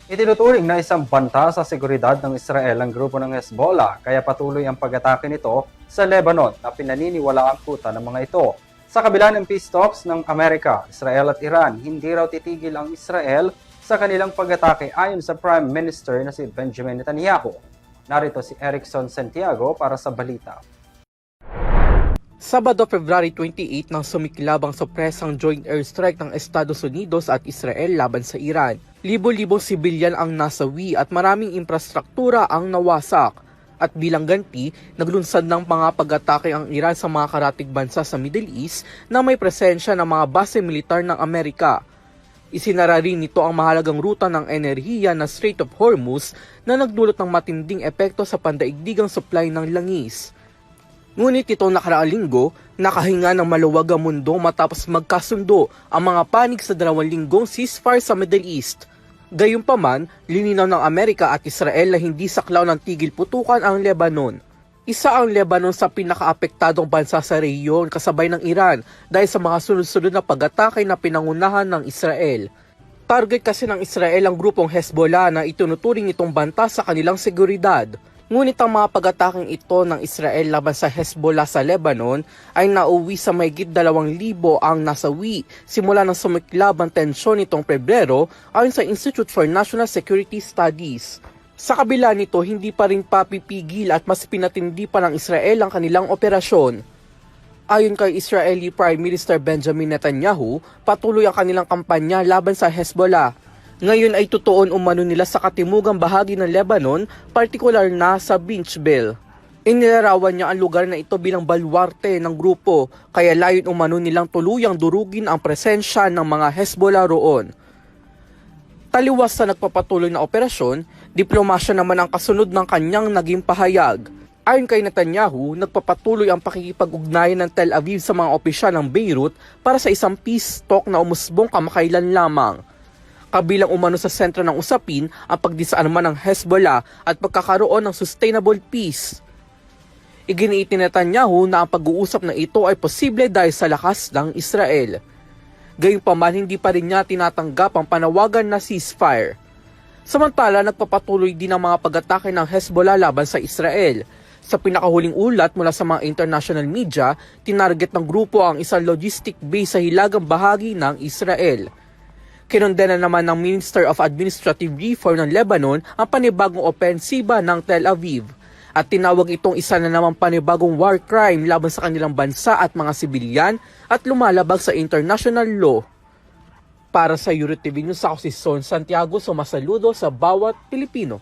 Itinuturing na isang banta sa seguridad ng Israel ang grupo ng Hezbollah kaya patuloy ang pag-atake nito sa Lebanon na pinaniniwalaang kuta ng mga ito. Sa kabila ng peace talks ng Amerika, Israel at Iran, hindi raw titigil ang Israel sa kanilang pag-atake ayon sa Prime Minister na si Benjamin Netanyahu. Narito si Erickson Santiago para sa balita. Sabado, February 28 nang sumiklab ang sorpresang joint airstrike ng Estados Unidos at Israel laban sa Iran. Libo-libong sibilyan ang nasawi at maraming infrastruktura ang nawasak. At bilang ganti, naglunsad ng mga pag-atake ang Iran sa mga karatig bansa sa Middle East na may presensya ng mga base militar ng Amerika. Isinara rin nito ang mahalagang ruta ng enerhiya na Strait of Hormuz na nagdulot ng matinding epekto sa pandaigdigang supply ng langis. Ngunit itong nakaraang linggo, nakahinga ng maluwag ang mundo matapos magkasundo ang mga panig sa 2 linggong ceasefire sa Middle East. Gayunpaman, lininaw ng Amerika at Israel na hindi saklaw ng tigil putukan ang Lebanon. Isa ang Lebanon sa pinakaapektadong bansa sa rehiyon kasabay ng Iran dahil sa mga sunod-sunod na pag-atake na pinangunahan ng Israel. Target kasi ng Israel ang grupong Hezbollah na itunuturing itong banta sa kanilang seguridad. Ngunit ang mga pag-ataking ito ng Israel laban sa Hezbollah sa Lebanon ay nauwi sa mahigit 2,000 ang nasawi simula ng sumiklab ang tensyon nitong Pebrero ayon sa Institute for National Security Studies. Sa kabila nito, hindi pa rin papipigil at mas pinatindi pa ng Israel ang kanilang operasyon. Ayon kay Israeli Prime Minister Benjamin Netanyahu, patuloy ang kanilang kampanya laban sa Hezbollah. Ngayon ay tutuon umano nila sa katimugang bahagi ng Lebanon, partikular na sa Binchbel. Inilarawan niya ang lugar na ito bilang baluarte ng grupo, kaya layon umano nilang tuluyang durugin ang presensya ng mga Hezbollah roon. Taliwas sa nagpapatuloy na operasyon, diplomasya naman ang kasunod ng kanyang naging pahayag. Ayon kay Netanyahu, nagpapatuloy ang pakikipag-ugnayan ng Tel Aviv sa mga opisyal ng Beirut para sa isang peace talk na umusbong kamakailan lamang. Kabilang umano sa sentro ng usapin ang pagdisarma ng Hezbollah at pagkakaroon ng sustainable peace. Iginiit ni Netanyahu na ang pag-uusap na ito ay posible dahil sa lakas ng Israel. Gayunpaman, hindi pa rin niya tinatanggap ang panawagan na ceasefire. Samantala, nagpapatuloy din ang mga pag-atake ng Hezbollah laban sa Israel. Sa pinakahuling ulat mula sa mga international media, tinarget ng grupo ang isang logistic base sa hilagang bahagi ng Israel. Kinondena naman ng Minister of Administrative Reform ng Lebanon ang panibagong opensiba ng Tel Aviv at tinawag itong isa na namang panibagong war crime laban sa kanilang bansa at mga sibilyan at lumalabag sa international law. Para sa EuroTV News, ako si Son Santiago, sumasaludo sa bawat Pilipino.